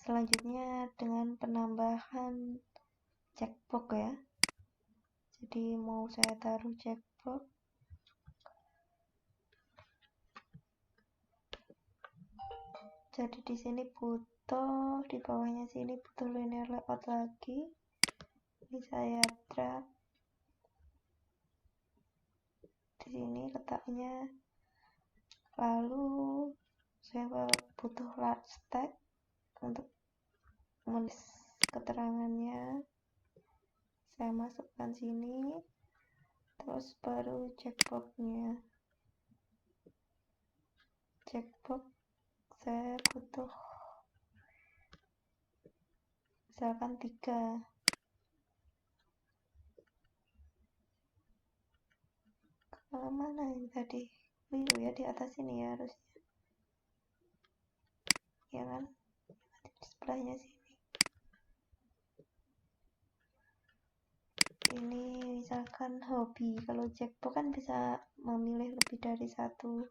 Selanjutnya dengan penambahan checkbox ya. Jadi mau saya taruh checkbox. Jadi di sini butuh, di bawahnya sini butuh linear layout lagi. Ini saya drag. Di sini letaknya. Lalu saya butuh large text untuk menulis keterangannya. Saya masukkan sini, terus baru checkboxnya. Checkbox saya butuh misalkan 3. Mana ini tadi? Biru ya, di atas ini ya harusnya. Ya kan? Nanti di sebelahnya sini. Ini misalkan hobi. Kalau checkbox kan bisa memilih lebih dari satu.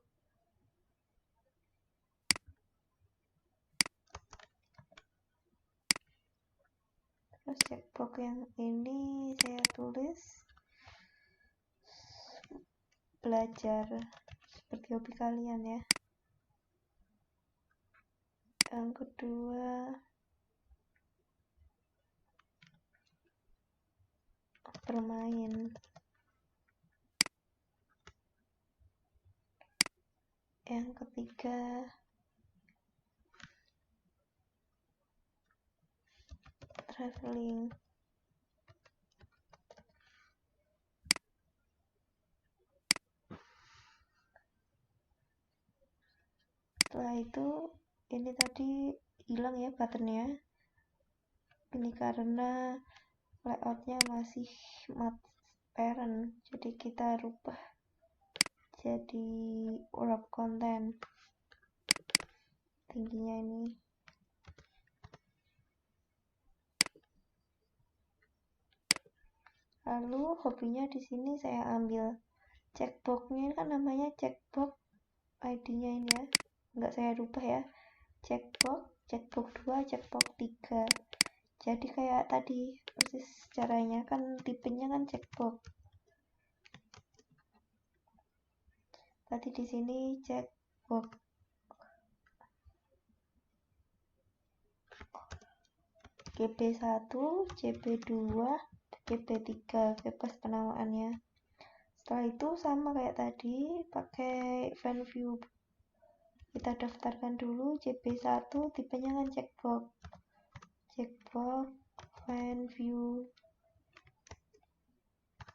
Terus checkbox yang ini saya tulis belajar seperti hobi kalian ya. Yang kedua bermain. Yang ketiga traveling. Setelah itu ini tadi hilang ya buttonnya. Ini karena layoutnya masih mat parent, jadi kita rubah jadi wrap content. Tingginya ini. Lalu hobinya di sini saya ambil checkboxnya, ini kan namanya checkbox, ID-nya ini ya, nggak saya rubah ya. Checkbox 2, checkbox 3. Jadi kayak tadi persis caranya, kan tipenya kan checkbox. Tadi di sini checkbox. GB1, GB2, GB3 bebas penamaannya. Setelah itu sama kayak tadi, pakai fan view. Kita daftarkan dulu JB1, tipenya kan checkbox. Checkbox, fan view,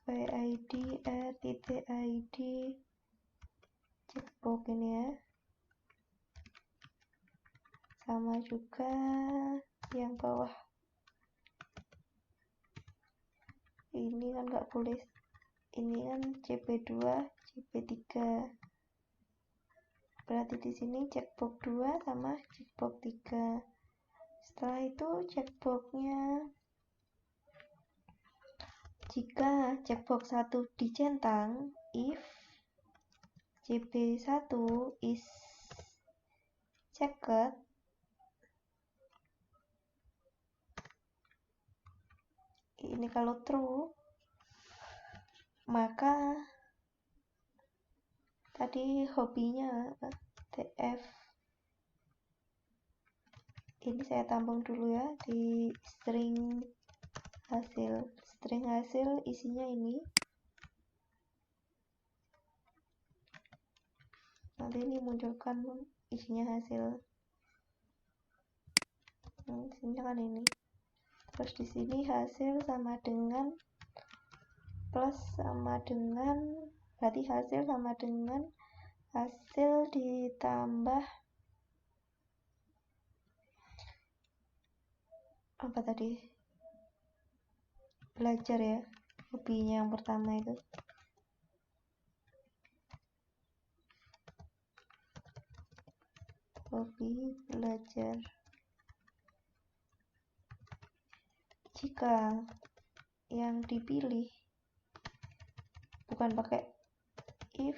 PID, R.ID, checkbox ini ya. Sama juga yang bawah. Ini kan nggak boleh. Ini kan JB2, JB3. Berarti di sini checkbox 2 sama checkbox 3. Setelah itu checkboxnya, jika checkbox 1 dicentang, if JB1 is checked, ini kalau true, maka tadi hobinya TF ini saya tampung dulu ya di string hasil. String hasil isinya ini. Nanti ini munculkan isinya hasil. Isinya kan ini. Terus di sini hasil sama dengan plus sama dengan, berarti hasil sama dengan hasil ditambah apa tadi, belajar ya, hobinya yang pertama itu. Hobi belajar. Jika yang dipilih bukan pakai if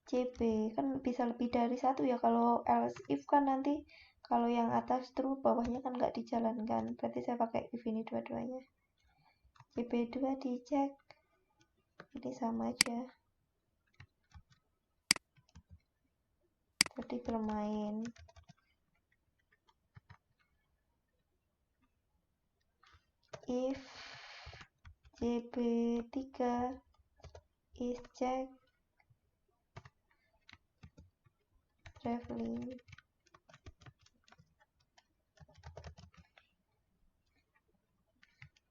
JB, kan bisa lebih dari satu ya. Kalau else if kan nanti Kalau yang atas true, bawahnya kan nggak dijalankan, berarti saya pakai if ini dua-duanya. JP2 dicek, ini sama aja, jadi bermain. If JP3 is check traveling.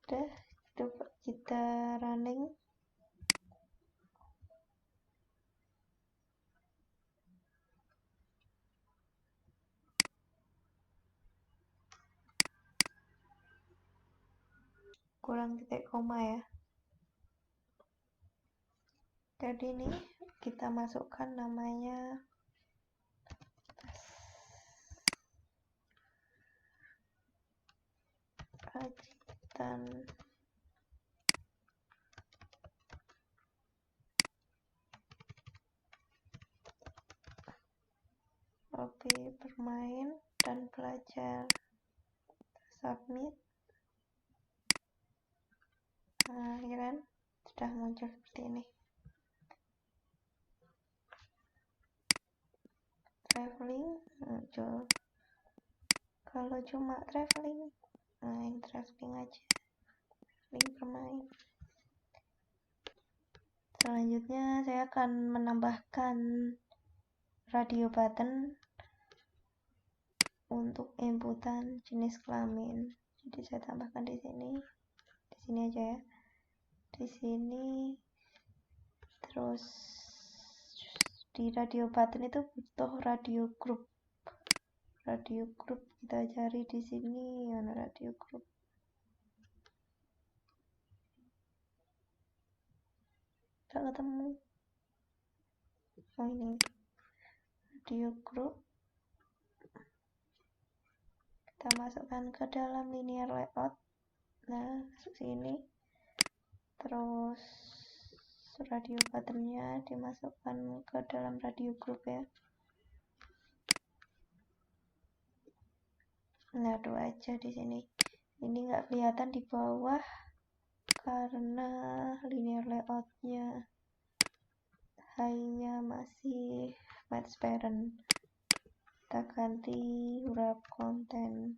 Udah, coba kita running. Kurang titik koma ya. Jadi ini kita masukkan namanya Rajitan hobi bermain dan belajar. Submit. Nah, ya kan sudah muncul seperti ini. Traveling muncul. Kalau cuma traveling, main traveling aja. Traveling bermain. Selanjutnya saya akan menambahkan radio button untuk inputan jenis kelamin. Jadi saya tambahkan di sini aja ya. Di sini, terus di radio button itu butuh radio group. Radio group kita cari di sini, mana radio group? Tak ketemu. Oh ini radio group. Kita masukkan ke dalam linear layout. Nah, masuk sini. Terus radio buttonnya dimasukkan ke dalam radio group ya. Nah, dua aja di sini. Ini nggak kelihatan di bawah karena linear layoutnya high-nya masih match parent. Kita ganti wrap content.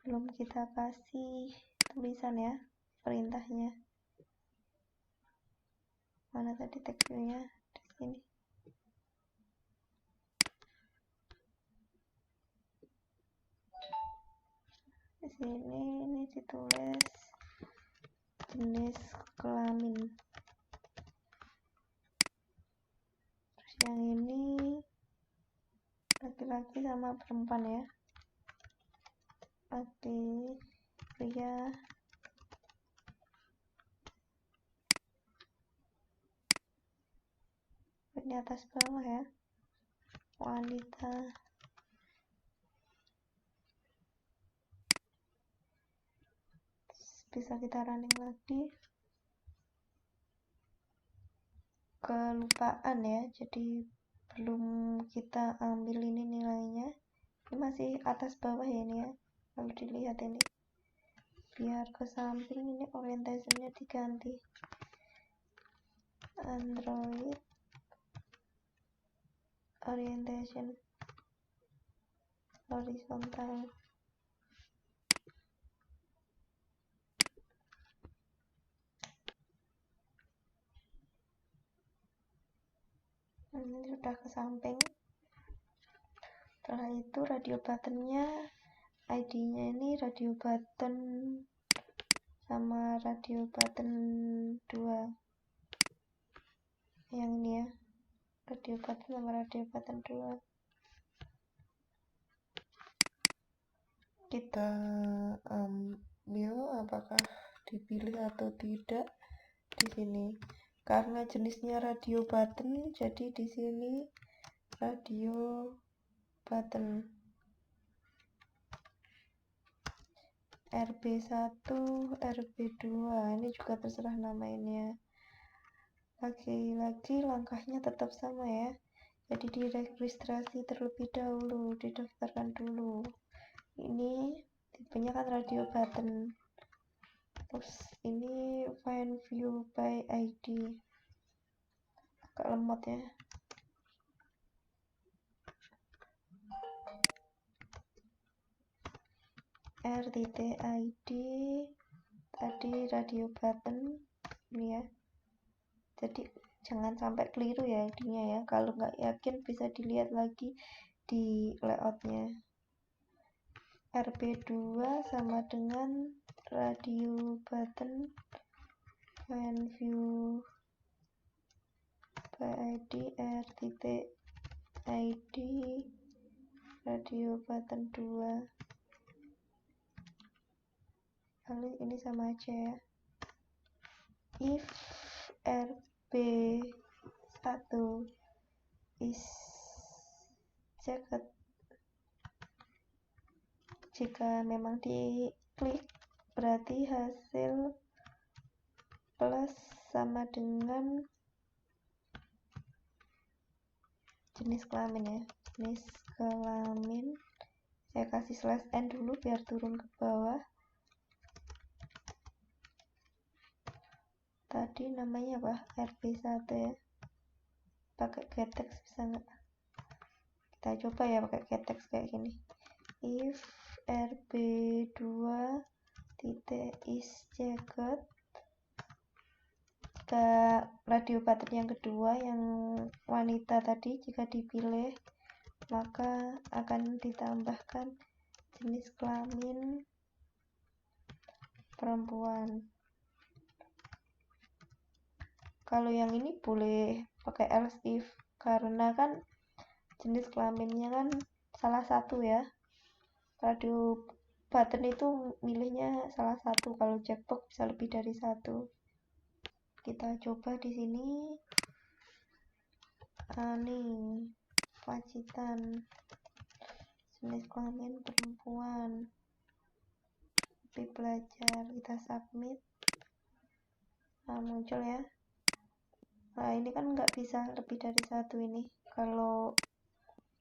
Belum kita kasih tulisan ya, perintahnya. Mana tadi tag view-nya? Di sini. Di sini ini ditulis jenis kelamin. Terus yang ini laki-laki sama perempuan ya. Laki pria. Ini atas bawah ya. Wanita. Bisa kita running lagi. Kelupaan ya, jadi belum kita ambil ini nilainya. Ini masih atas bawah ya ini ya. Kalau dilihat ini, biar ke samping ini orientasinya diganti. Android orientation horizontal. Ini sudah ke samping. Setelah itu radio buttonnya, ID-nya ini radio button sama radio button 2. Yang ini ya, radio button sama radio button 2. Kita ambil apakah dipilih atau tidak di sini. Karena jenisnya radio button, jadi di sini radio button RB1, RB2. Ini juga terserah namanya. Lagi-lagi langkahnya tetap sama ya. Jadi diregistrasi terlebih dahulu, didaftarkan dulu. Ini tipenya kan radio button. Terus ini find view by ID, agak lemot ya. RTTID tadi radio button ini ya. Jadi jangan sampai keliru ya ID-nya ya. Kalau nggak yakin bisa dilihat lagi di layoutnya. RB2 sama dengan radio button find view by ID RTTID radio button 2. Lalu ini sama aja ya. If RB1 is checked, jika memang diklik berarti hasil plus sama dengan jenis kelamin ya. Jenis kelamin saya kasih slash n dulu biar turun ke bawah. Tadi namanya apa? RB1 ya. Pakai gettext bisa nggak? Kita coba ya pakai gettext kayak gini. If RB2 titik is checked, jika radio button yang kedua yang wanita tadi jika dipilih, maka akan ditambahkan jenis kelamin perempuan. Kalau yang ini boleh pakai else if, karena kan jenis kelaminnya kan salah satu ya. Radio button itu milihnya salah satu, kalau checkbox bisa lebih dari satu. Kita coba di sini. Nih, Pacitan, jenis kelamin perempuan, lebih belajar, kita submit. Nah, muncul ya. Nah, ini kan nggak bisa lebih dari satu ini kalau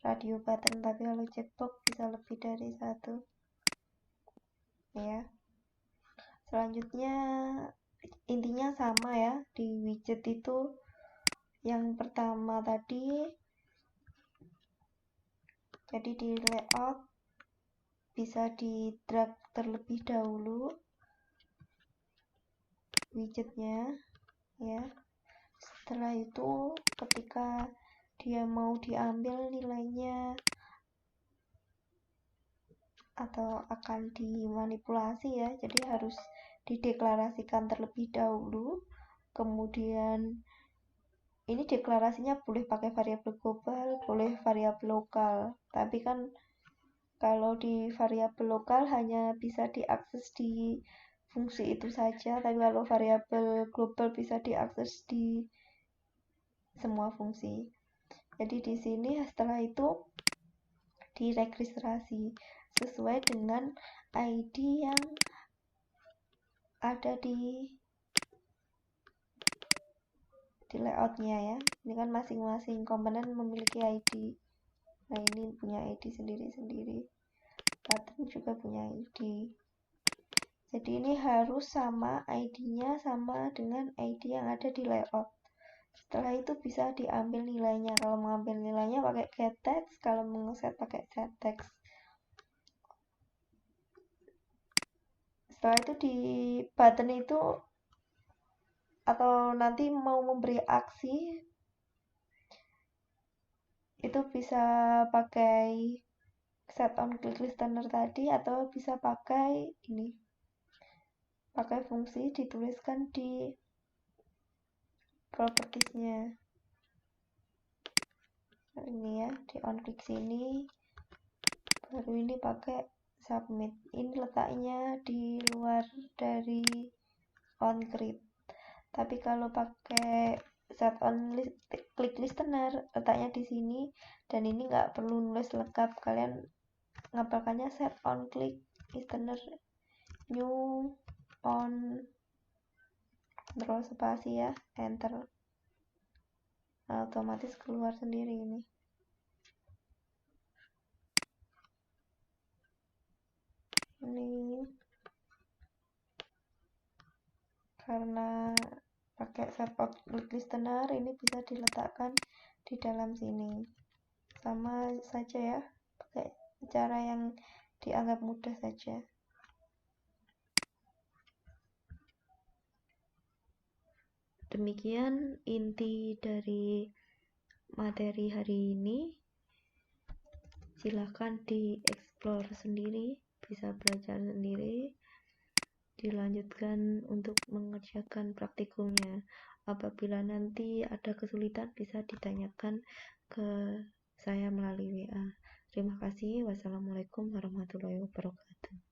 radio button, tapi kalau checkbox bisa lebih dari satu ya. Selanjutnya intinya sama ya, di widget itu yang pertama tadi, jadi di layout bisa di drag terlebih dahulu widgetnya ya. Setelah itu ketika dia mau diambil nilainya atau akan dimanipulasi ya, jadi harus dideklarasikan terlebih dahulu. Kemudian ini deklarasinya boleh pakai variabel global, boleh variabel lokal, tapi kan kalau di variabel lokal hanya bisa diakses di fungsi itu saja, tapi kalau variabel global bisa diakses di semua fungsi. Jadi di sini setelah itu diregistrasi sesuai dengan ID yang ada di layoutnya ya. Ini kan masing-masing komponen memiliki ID. Nah, ini punya ID sendiri-sendiri. Button juga punya ID. Jadi ini harus sama ID-nya sama dengan ID yang ada di layout. Setelah itu bisa diambil nilainya. Kalau mengambil nilainya pakai getText, kalau mengeset pakai setText. Setelah itu di button itu atau nanti mau memberi aksi itu bisa pakai set on click listener tadi, atau bisa pakai ini, pakai fungsi dituliskan di propertiesnya. Nah, ini ya, di on click sini, baru ini pakai submit. Ini letaknya di luar dari on grid. Tapi kalau pakai set on click listener letaknya di sini, dan ini nggak perlu nulis lengkap, kalian ngapalkannya set on click listener new on control spasi ya, enter. Nah, otomatis keluar sendiri ini. Ini karena pakai save outlook listener, ini bisa diletakkan di dalam sini. Sama saja ya, pakai cara yang dianggap mudah saja. Demikian inti dari materi hari ini. Silahkan dieksplor sendiri, bisa belajar sendiri, dilanjutkan untuk mengerjakan praktikumnya. Apabila nanti ada kesulitan bisa ditanyakan ke saya melalui WA. Terima kasih. Wassalamualaikum warahmatullahi wabarakatuh.